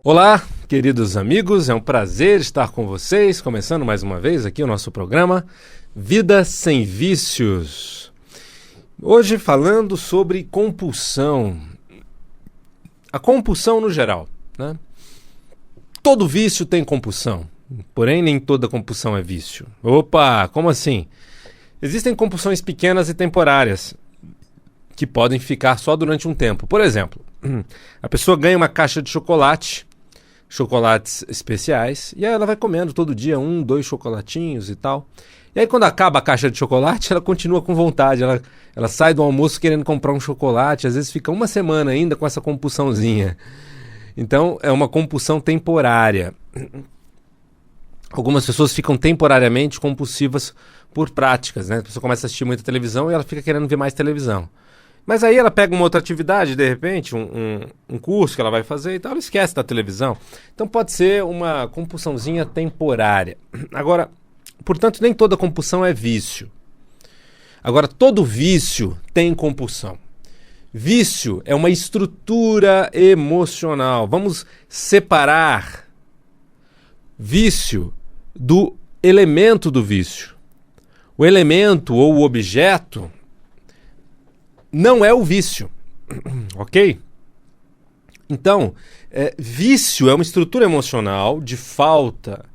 Olá, queridos amigos, é um prazer estar com vocês, começando mais uma vez aqui o nosso programa Vida Sem Vícios. Hoje falando sobre compulsão, a compulsão no geral, né? Todo vício tem compulsão, porém nem toda compulsão é vício. Opa, como assim? Existem compulsões pequenas e temporárias, que podem ficar só durante um tempo. Por exemplo, a pessoa ganha uma caixa de chocolates especiais, e aí ela vai comendo todo dia 1, 2 chocolatinhos e tal. E aí quando acaba a caixa de chocolate, ela continua com vontade, ela sai do almoço querendo comprar um chocolate, às vezes fica uma semana ainda com essa compulsãozinha. Então é uma compulsão temporária. Algumas pessoas ficam temporariamente compulsivas por práticas, né? A pessoa começa a assistir muita televisão e ela fica querendo ver mais televisão. Mas aí ela pega uma outra atividade, de repente, um curso que ela vai fazer e tal, ela esquece da televisão. Então pode ser uma compulsãozinha temporária. Agora, portanto, nem toda compulsão é vício. Agora, todo vício tem compulsão. Vício é uma estrutura emocional. Vamos separar vício do elemento do vício. O elemento ou o objeto não é o vício, ok? Então, vício é uma estrutura emocional de falta.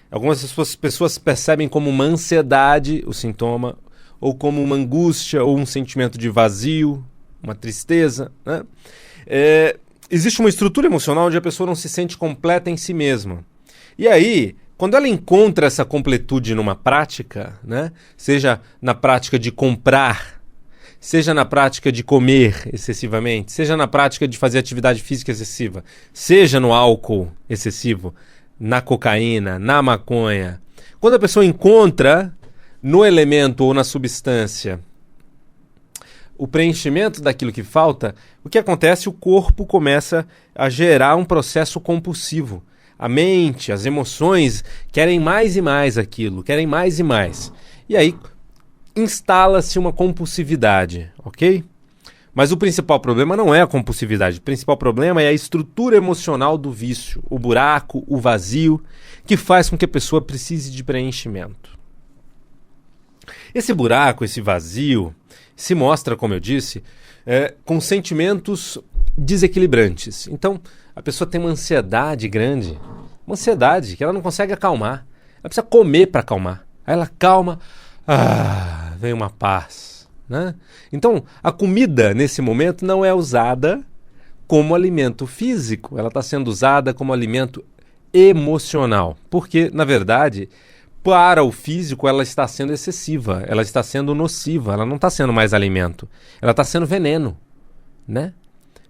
Algumas pessoas percebem como uma ansiedade, o sintoma, ou como uma angústia, ou um sentimento de vazio, uma tristeza, né? Existe uma estrutura emocional onde a pessoa não se sente completa em si mesma. E aí, quando ela encontra essa completude numa prática, né? Seja na prática de comprar, seja na prática de comer excessivamente, seja na prática de fazer atividade física excessiva, seja no álcool excessivo, na cocaína, na maconha. Quando a pessoa encontra no elemento ou na substância o preenchimento daquilo que falta, o que acontece? O corpo começa a gerar um processo compulsivo. A mente, as emoções querem mais e mais aquilo, querem mais e mais. E aí instala-se uma compulsividade, ok? Mas o principal problema não é a compulsividade. O principal problema é a estrutura emocional do vício, o buraco, o vazio, que faz com que a pessoa precise de preenchimento. Esse buraco, esse vazio, se mostra, como eu disse, com sentimentos desequilibrantes. Então, a pessoa tem uma ansiedade grande, uma ansiedade que ela não consegue acalmar. Ela precisa comer para acalmar. Aí ela calma, vem uma paz, né? Então, a comida, nesse momento, não é usada como alimento físico. Ela está sendo usada como alimento emocional. Porque, na verdade, para o físico, ela está sendo excessiva. Ela está sendo nociva. Ela não está sendo mais alimento. Ela está sendo veneno, né?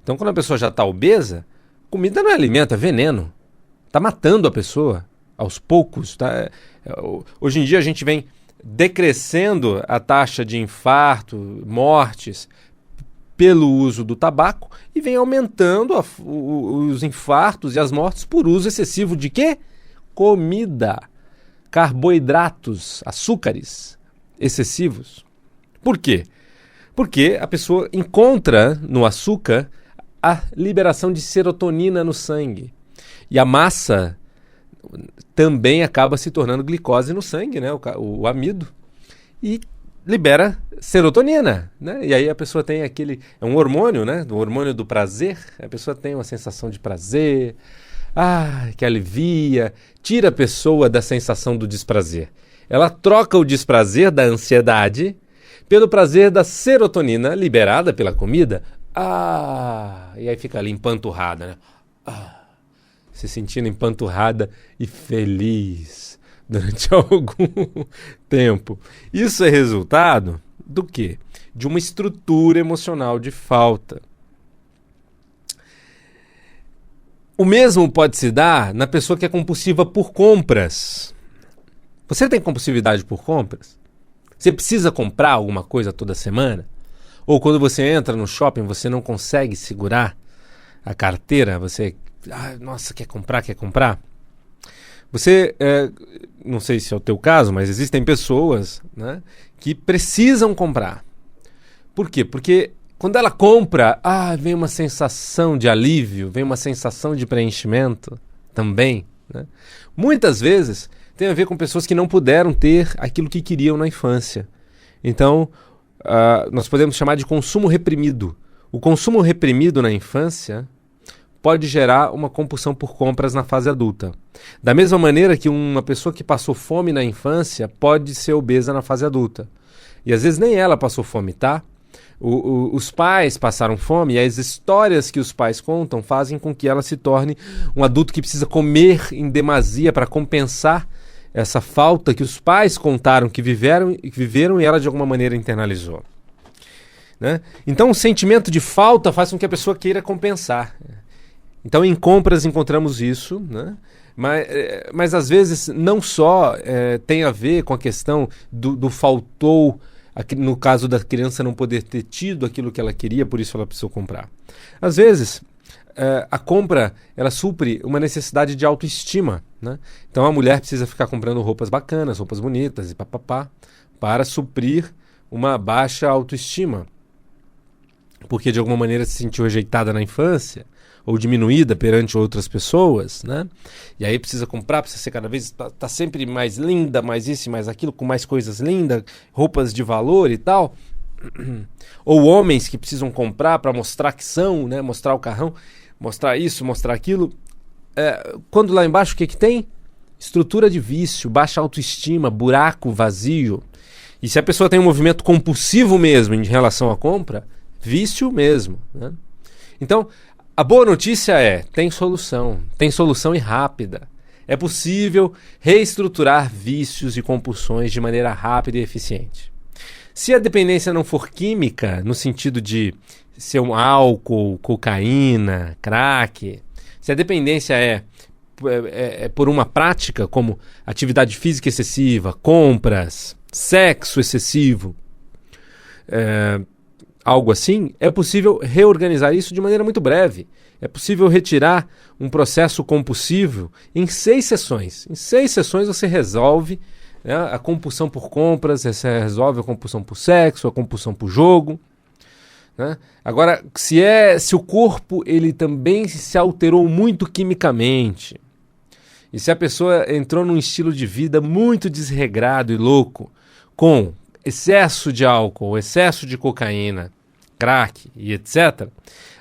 Então, quando a pessoa já está obesa, comida não é alimento, é veneno. Está matando a pessoa aos poucos. Tá? Hoje em dia, a gente vem decrescendo a taxa de infarto, mortes pelo uso do tabaco e vem aumentando os infartos e as mortes por uso excessivo de quê? Comida, carboidratos, açúcares excessivos. Por quê? Porque a pessoa encontra no açúcar a liberação de serotonina no sangue. E a massa também acaba se tornando glicose no sangue, né? O amido. E libera serotonina, né? E aí a pessoa tem aquele... É um hormônio, né? O hormônio do prazer. A pessoa tem uma sensação de prazer, que alivia, tira a pessoa da sensação do desprazer. Ela troca o desprazer da ansiedade pelo prazer da serotonina liberada pela comida. E aí fica ali empanturrada, né? Se sentindo empanturrada e feliz durante algum tempo. Isso é resultado do quê? De uma estrutura emocional de falta. O mesmo pode se dar na pessoa que é compulsiva por compras. Você tem compulsividade por compras? Você precisa comprar alguma coisa toda semana? Ou quando você entra no shopping, você não consegue segurar a carteira, você... nossa, quer comprar? Você, não sei se é o teu caso, mas existem pessoas, né, que precisam comprar. Por quê? Porque Quando ela compra, vem uma sensação de alívio, vem uma sensação de preenchimento também, né? Muitas vezes tem a ver com pessoas que não puderam ter aquilo que queriam na infância. Então, nós podemos chamar de consumo reprimido. O consumo reprimido na infância pode gerar uma compulsão por compras na fase adulta. Da mesma maneira que uma pessoa que passou fome na infância pode ser obesa na fase adulta. E às vezes nem ela passou fome, tá? Os pais passaram fome e as histórias que os pais contam fazem com que ela se torne um adulto que precisa comer em demasia para compensar essa falta que os pais contaram que viveram e ela de alguma maneira internalizou, né? Então o sentimento de falta faz com que a pessoa queira compensar. Então em compras encontramos isso, né? Mas às vezes não só tem a ver com a questão do faltou, no caso da criança não poder ter tido aquilo que ela queria, por isso ela precisou comprar. Às vezes, a compra, ela supre uma necessidade de autoestima, né? Então a mulher precisa ficar comprando roupas bacanas, roupas bonitas e papapá, para suprir uma baixa autoestima. Porque de alguma maneira se sentiu rejeitada na infância, ou diminuída perante outras pessoas, né? E aí precisa comprar, precisa ser cada vez, tá sempre mais linda, mais isso e mais aquilo, com mais coisas lindas, roupas de valor e tal. Ou homens que precisam comprar para mostrar que são, né? Mostrar o carrão, mostrar isso, mostrar aquilo. Quando lá embaixo o que tem? Estrutura de vício, baixa autoestima, buraco vazio. E se a pessoa tem um movimento compulsivo mesmo em relação à compra, vício mesmo, né? Então, a boa notícia tem solução e rápida. É possível reestruturar vícios e compulsões de maneira rápida e eficiente. Se a dependência não for química, no sentido de ser um álcool, cocaína, crack, se a dependência é por uma prática como atividade física excessiva, compras, sexo excessivo, algo assim, é possível reorganizar isso de maneira muito breve. É possível retirar um processo compulsivo em 6 sessões. Em 6 sessões você resolve, né, a compulsão por compras, você resolve a compulsão por sexo, a compulsão por jogo, né? Agora, se o corpo ele também se alterou muito quimicamente, e se a pessoa entrou num estilo de vida muito desregrado e louco, com excesso de álcool, excesso de cocaína, crack e etc.,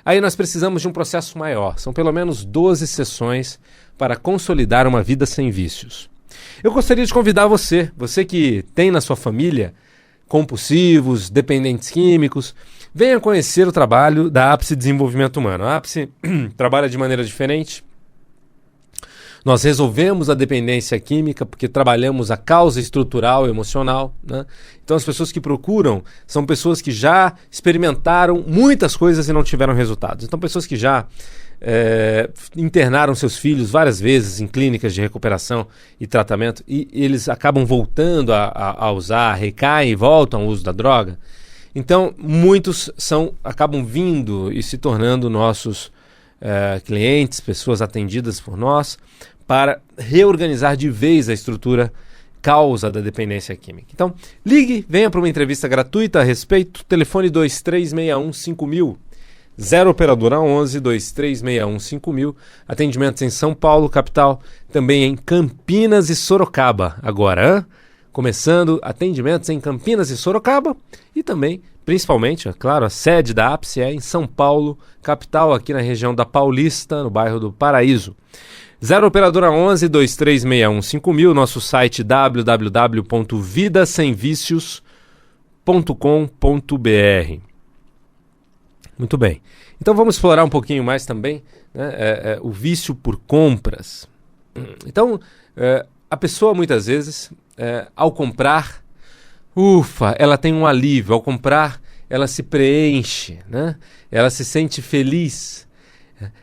aí nós precisamos de um processo maior. São pelo menos 12 sessões para consolidar uma vida sem vícios. Eu gostaria de convidar você que tem na sua família compulsivos, dependentes químicos, venha conhecer o trabalho da Ápice Desenvolvimento Humano. A Ápice trabalha de maneira diferente. Nós resolvemos a dependência química porque trabalhamos a causa estrutural e emocional, né? Então as pessoas que procuram são pessoas que já experimentaram muitas coisas e não tiveram resultados. Então pessoas que já internaram seus filhos várias vezes em clínicas de recuperação e tratamento e eles acabam voltando a usar, recaem e voltam ao uso da droga. Então muitos acabam vindo e se tornando nossos clientes, pessoas atendidas por nós, para reorganizar de vez a estrutura causa da dependência química. Então, ligue, venha para uma entrevista gratuita a respeito, telefone 2361-5000, 0 operadora 11 2361-5000, atendimentos em São Paulo, capital, também em Campinas e Sorocaba. Agora, começando atendimentos em Campinas e Sorocaba e também, principalmente, é claro, a sede da Ápice é em São Paulo, capital, aqui na região da Paulista, no bairro do Paraíso. 0 operadora 11 2361-5000, nosso site www.vidasemvicios.com.br. Muito bem. Então vamos explorar um pouquinho mais também, né, o vício por compras. Então, a pessoa muitas vezes, ao comprar, ela tem um alívio. Ao comprar, ela se preenche, né? Ela se sente feliz.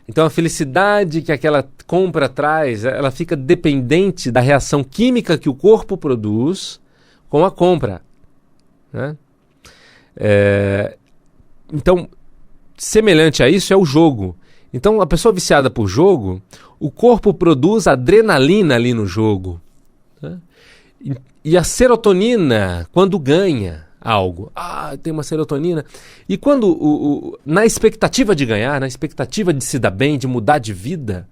Então a felicidade que aquela compra traz, ela fica dependente da reação química que o corpo produz com a compra, né? Então, semelhante a isso é o jogo. Então a pessoa viciada por jogo, o corpo produz adrenalina ali no jogo, né? E a serotonina, quando ganha, algo. Tem uma serotonina. E quando, na expectativa de ganhar, na expectativa de se dar bem, de mudar de vida,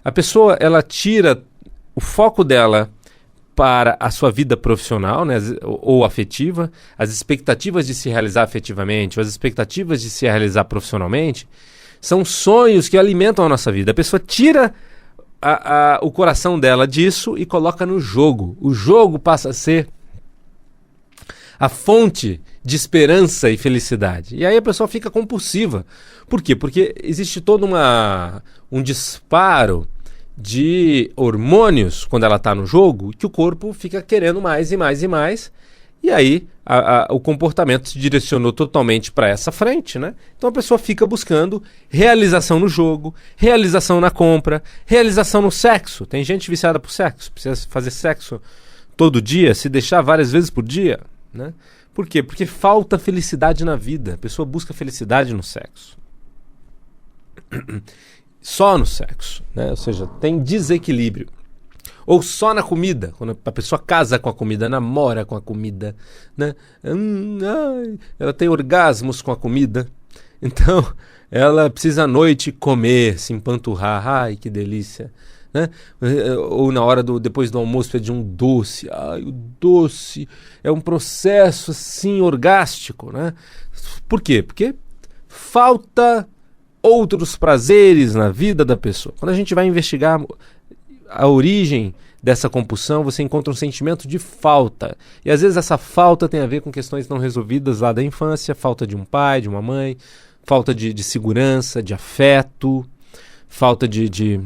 a pessoa, ela tira o foco dela para a sua vida profissional, né, ou afetiva, as expectativas de se realizar afetivamente, ou as expectativas de se realizar profissionalmente, são sonhos que alimentam a nossa vida. A pessoa tira o coração dela disso e coloca no jogo. O jogo passa a ser a fonte de esperança e felicidade. E aí a pessoa fica compulsiva. Por quê? Porque existe todo um disparo de hormônios quando ela está no jogo, que o corpo fica querendo mais e mais e mais, e aí o comportamento se direcionou totalmente para essa frente, né? Então a pessoa fica buscando realização no jogo, realização na compra, realização no sexo. Tem gente viciada por sexo, precisa fazer sexo todo dia, se deixar várias vezes por dia, né? Por quê? Porque falta felicidade na vida. A pessoa busca felicidade no sexo. Só no sexo, né? Ou seja, tem desequilíbrio. Ou só na comida, quando a pessoa casa com a comida, namora com a comida, né? Ela tem orgasmos com a comida. Então, ela precisa à noite comer, se empanturrar. Ai, que delícia, né? Ou na hora depois do almoço pedir um doce. O doce é um processo assim orgástico, né? Por quê? Porque falta outros prazeres na vida da pessoa. Quando a gente vai investigar a origem dessa compulsão, você encontra um sentimento de falta. E às vezes essa falta tem a ver com questões não resolvidas lá da infância, falta de um pai, de uma mãe, falta de segurança, de afeto, falta de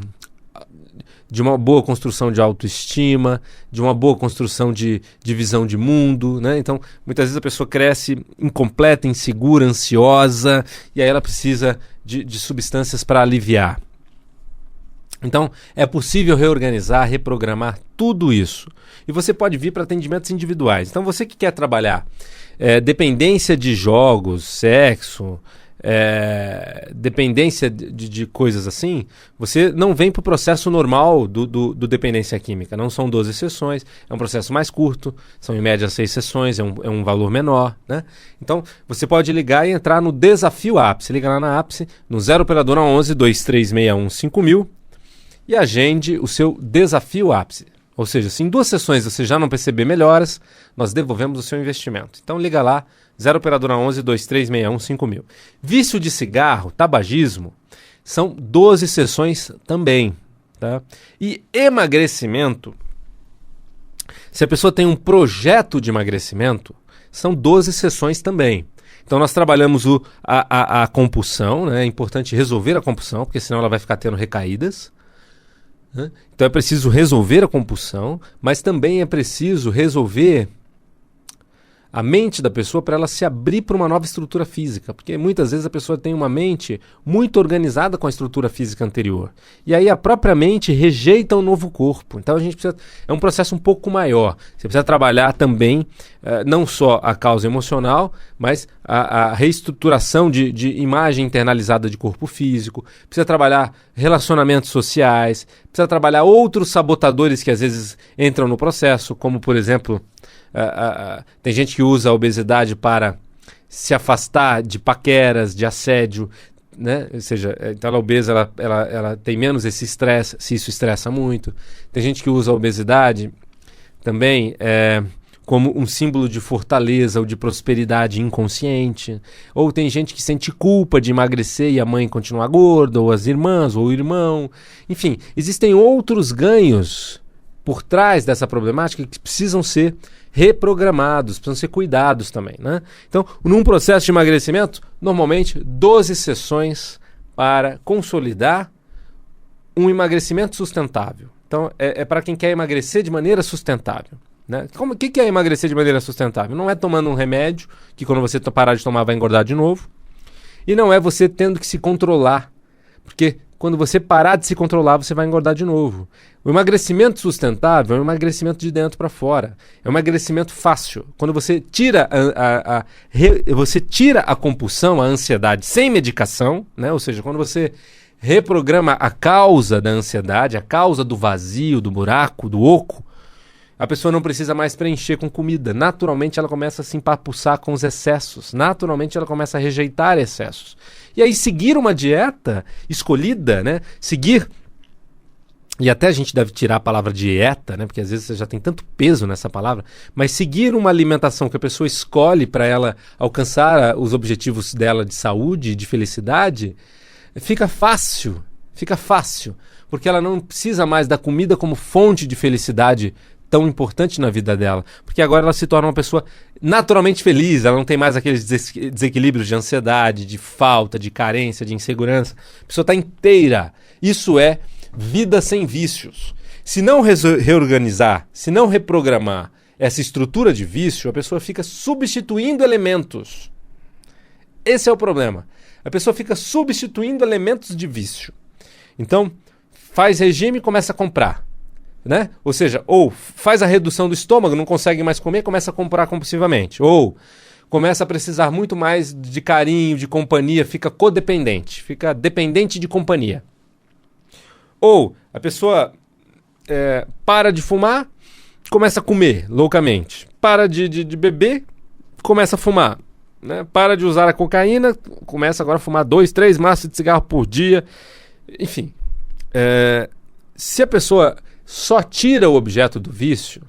uma boa construção de autoestima, de uma boa construção de visão de mundo, né? Então, muitas vezes a pessoa cresce incompleta, insegura, ansiosa, e aí ela precisa de substâncias para aliviar. Então, é possível reorganizar, reprogramar tudo isso. E você pode vir para atendimentos individuais. Então, você que quer trabalhar dependência de jogos, sexo, dependência de coisas assim, você não vem para o processo normal do dependência química. Não são 12 sessões, é um processo mais curto, são em média 6 sessões, é um valor menor, né? Então, você pode ligar e entrar no Desafio Ápice. Liga lá na Ápice, no 0 operadora 11 2361 5000 e agende o seu Desafio Ápice. Ou seja, se em 2 sessões você já não perceber melhoras, nós devolvemos o seu investimento. Então liga lá, 0 operadora 11 2361 5000. Vício de cigarro, tabagismo, são 12 sessões também, tá? E emagrecimento, se a pessoa tem um projeto de emagrecimento, são 12 sessões também. Então nós trabalhamos a compulsão, né? É importante resolver a compulsão, porque senão ela vai ficar tendo recaídas. Então é preciso resolver a compulsão, mas também é preciso resolver a mente da pessoa para ela se abrir para uma nova estrutura física, porque muitas vezes a pessoa tem uma mente muito organizada com a estrutura física anterior, e aí a própria mente rejeita um novo corpo. Então a gente precisa, é um processo um pouco maior, você precisa trabalhar também não só a causa emocional, mas a reestruturação de imagem internalizada de corpo físico, precisa trabalhar relacionamentos sociais, precisa trabalhar outros sabotadores que às vezes entram no processo, como por exemplo, tem gente que usa a obesidade para se afastar de paqueras, de assédio, né? Ou seja, então ela obesa, ela tem menos esse estresse, se isso estressa muito. Tem gente que usa a obesidade também como um símbolo de fortaleza ou de prosperidade inconsciente. Ou tem gente que sente culpa de emagrecer e a mãe continuar gorda, ou as irmãs, ou o irmão. Enfim, existem outros ganhos por trás dessa problemática que precisam ser reprogramados, precisam ser cuidados também, né? Então, num processo de emagrecimento, normalmente 12 sessões para consolidar um emagrecimento sustentável. Então, é para quem quer emagrecer de maneira sustentável, né? O que é emagrecer de maneira sustentável? Não é tomando um remédio, que quando você parar de tomar vai engordar de novo, e não é você tendo que se controlar, porque quando você parar de se controlar, você vai engordar de novo. O emagrecimento sustentável é um emagrecimento de dentro para fora. É um emagrecimento fácil. Quando você tira você tira a compulsão, a ansiedade sem medicação, né? Ou seja, quando você reprograma a causa da ansiedade, a causa do vazio, do buraco, do oco, A pessoa não precisa mais preencher com comida. Naturalmente ela começa a se empapuçar com os excessos. Naturalmente ela começa a rejeitar excessos. E aí seguir uma dieta escolhida, né? Seguir... E até a gente deve tirar a palavra dieta, né? Porque às vezes você já tem tanto peso nessa palavra. Mas seguir uma alimentação que a pessoa escolhe para ela alcançar os objetivos dela de saúde e de felicidade, fica fácil. Fica fácil. Porque ela não precisa mais da comida como fonte de felicidade tão importante na vida dela. Porque agora ela se torna uma pessoa naturalmente feliz. Ela não tem mais aqueles desequilíbrios de ansiedade, de falta, de carência, de insegurança. A pessoa está inteira. Isso é vida sem vícios. Se não reorganizar, se não reprogramar essa estrutura de vício, a pessoa fica substituindo elementos. Esse é o problema. A pessoa fica substituindo elementos de vício. Então, faz regime e começa a comprar. Né? Ou seja, ou faz a redução do estômago, não consegue mais comer, começa a comprar compulsivamente. Ou começa a precisar muito mais de carinho, de companhia, fica codependente, fica dependente de companhia. Ou a pessoa para de fumar, começa a comer loucamente. Para de beber, começa a fumar. Né? Para de usar a cocaína, começa agora a fumar 2, 3 maços de cigarro por dia. Enfim, se a pessoa só tira o objeto do vício,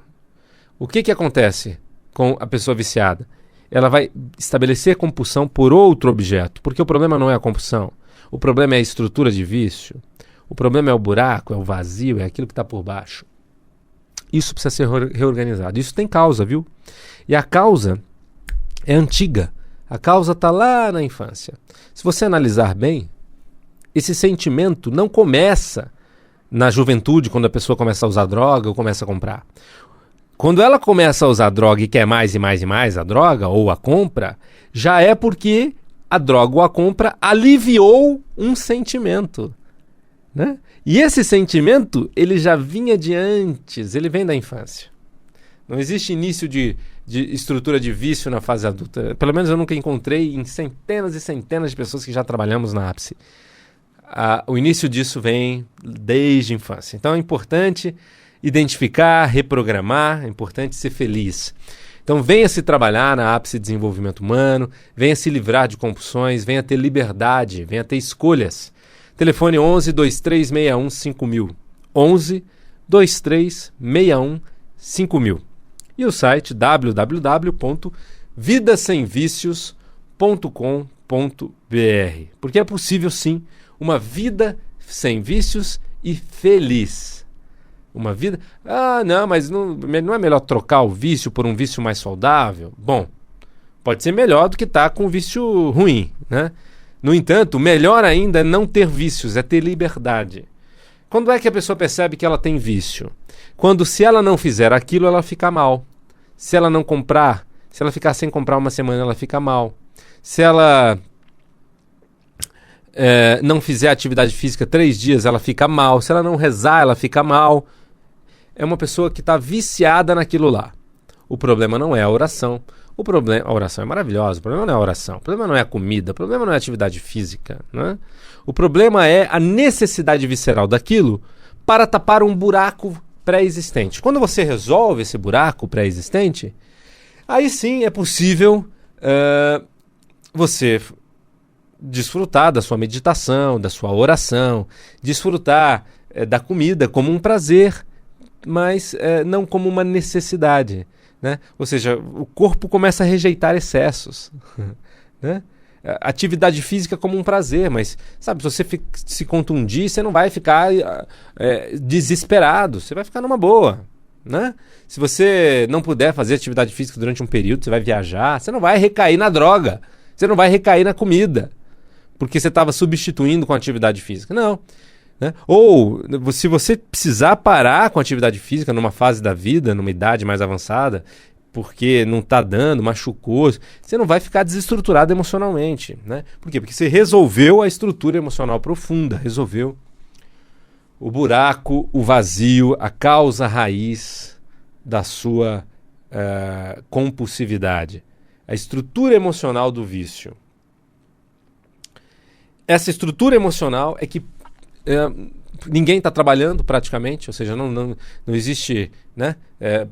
o que acontece com a pessoa viciada? Ela vai estabelecer compulsão por outro objeto. Porque o problema não é a compulsão. O problema é a estrutura de vício. O problema é o buraco, é o vazio, é aquilo que está por baixo. Isso precisa ser reorganizado. Isso tem causa, viu? E a causa é antiga. A causa está lá na infância. Se você analisar bem, esse sentimento não começa na juventude, quando a pessoa começa a usar droga ou começa a comprar. Quando ela começa a usar droga e quer mais e mais e mais a droga ou a compra, já é porque a droga ou a compra aliviou um sentimento. Né? E esse sentimento, ele já vinha de antes, ele vem da infância. Não existe início de estrutura de vício na fase adulta. Pelo menos eu nunca encontrei em centenas e centenas de pessoas que já trabalhamos na ápice. O início disso vem desde a infância. Então é importante identificar, reprogramar, é importante ser feliz. Então venha se trabalhar na ápice de desenvolvimento humano, venha se livrar de compulsões, venha ter liberdade, venha ter escolhas. Telefone 11 2361 5000. 11 2361 5000. E o site www.vidasemvicios.com.br. Porque é possível sim uma vida sem vícios e feliz. Uma vida... não, mas não é melhor trocar o vício por um vício mais saudável? Bom, pode ser melhor do que estar com um vício ruim, né? No entanto, melhor ainda é não ter vícios, é ter liberdade. Quando é que a pessoa percebe que ela tem vício? Quando, se ela não fizer aquilo, ela fica mal. Se ela não comprar, se ela ficar sem comprar uma semana, ela fica mal. Se ela não fizer atividade física 3 dias, ela fica mal. Se ela não rezar, ela fica mal. É uma pessoa que está viciada naquilo lá. O problema não é a oração. A oração é maravilhosa, o problema não é a oração, o problema não é a comida, o problema não é a atividade física, né? O problema é a necessidade visceral daquilo para tapar um buraco pré-existente. Quando você resolve esse buraco pré-existente, aí sim é possível você desfrutar da sua meditação, da sua oração, desfrutar da comida como um prazer, mas não como uma necessidade. Né? Ou seja, o corpo começa a rejeitar excessos. Né? Atividade física como um prazer, mas sabe, se você se contundir, você não vai ficar desesperado, você vai ficar numa boa. Né? Se você não puder fazer atividade física durante um período, você vai viajar, você não vai recair na droga, você não vai recair na comida, porque você estava substituindo com a atividade física. Não. Né? Ou, se você precisar parar com a atividade física numa fase da vida, numa idade mais avançada, porque não está dando, machucou, você não vai ficar desestruturado emocionalmente. Né? Por quê? Porque você resolveu a estrutura emocional profunda, resolveu o buraco, o vazio, a causa raiz da sua compulsividade. A estrutura emocional do vício. Essa estrutura emocional é que ninguém está trabalhando praticamente, ou seja, não existe, né,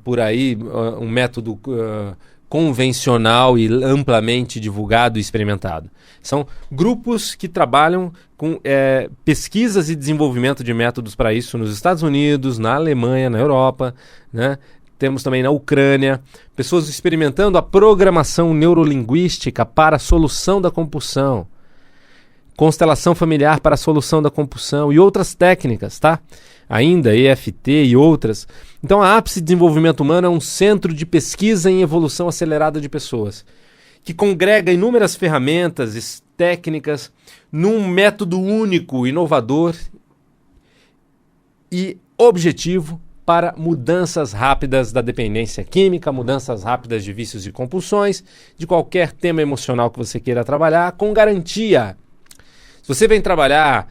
por aí um método convencional e amplamente divulgado e experimentado. São grupos que trabalham com pesquisas e desenvolvimento de métodos para isso nos Estados Unidos, na Alemanha, na Europa, né? Temos também na Ucrânia, pessoas experimentando a programação neurolinguística para a solução da compulsão, constelação familiar para a solução da compulsão e outras técnicas, tá? Ainda EFT e outras. Então a Ápice Desenvolvimento Humano é um centro de pesquisa em evolução acelerada de pessoas, que congrega inúmeras ferramentas, técnicas, num método único, inovador e objetivo para mudanças rápidas da dependência química, mudanças rápidas de vícios e compulsões, de qualquer tema emocional que você queira trabalhar, com garantia. Se você vem trabalhar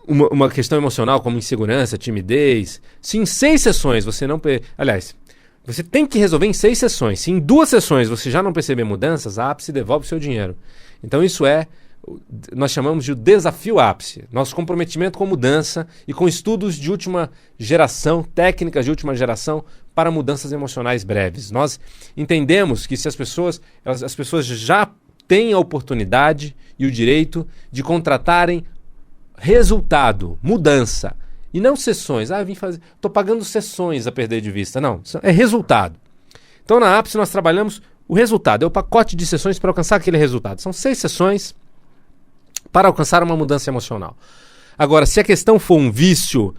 uma questão emocional como insegurança, timidez, se em 6 sessões você não... Aliás, você tem que resolver em 6 sessões. Se em 2 sessões você já não perceber mudanças, a Ápice devolve o seu dinheiro. Então isso nós chamamos de o desafio Ápice. Nosso comprometimento com mudança e com estudos de última geração, técnicas de última geração para mudanças emocionais breves. Nós entendemos que se as pessoas já têm a oportunidade e o direito de contratarem resultado, mudança, e não sessões. Eu vim fazer, estou pagando sessões a perder de vista. Não, é resultado. Então na Ápice nós trabalhamos o resultado, é o pacote de sessões para alcançar aquele resultado. São 6 sessões para alcançar uma mudança emocional. Agora, se a questão for um vício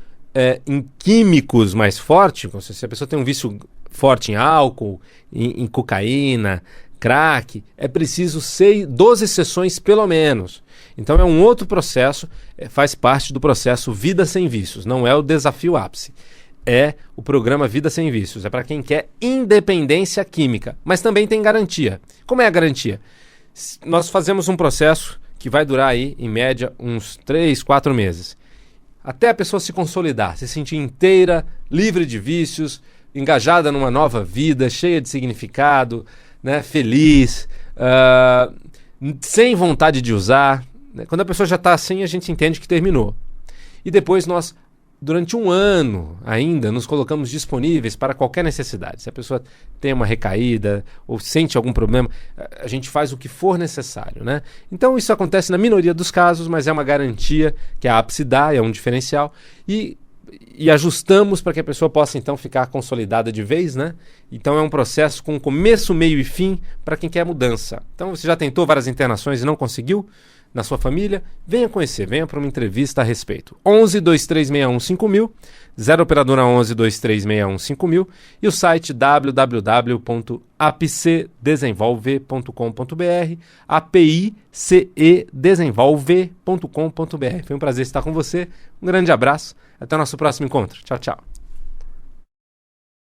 em químicos mais forte, se a pessoa tem um vício forte em álcool, em cocaína, crack, é preciso 12 sessões pelo menos. Então é um outro processo, faz parte do processo Vida Sem Vícios, não é o desafio Ápice. É o programa Vida Sem Vícios, é para quem quer independência química, mas também tem garantia. Como é a garantia? Nós fazemos um processo que vai durar aí, em média, uns 3, 4 meses. Até a pessoa se consolidar, se sentir inteira, livre de vícios, engajada numa nova vida, cheia de significado, né, feliz, sem vontade de usar. Né? Quando a pessoa já está assim, a gente entende que terminou. E depois nós, durante um ano ainda, nos colocamos disponíveis para qualquer necessidade. Se a pessoa tem uma recaída ou sente algum problema, a gente faz o que for necessário. Né? Então isso acontece na minoria dos casos, mas é uma garantia que a Ápice dá, é um diferencial. E ajustamos para que a pessoa possa então ficar consolidada de vez, né? Então é um processo com começo, meio e fim para quem quer mudança. Então você já tentou várias internações e não conseguiu na sua família? Venha conhecer, venha para uma entrevista a respeito. 11 2361 5000, 0 operadora 11 2361 5000 e o site www.apicedesenvolve.com.br, apicedesenvolve.com.br. Foi um prazer estar com você. Um grande abraço. Até o nosso próximo encontro. Tchau, tchau.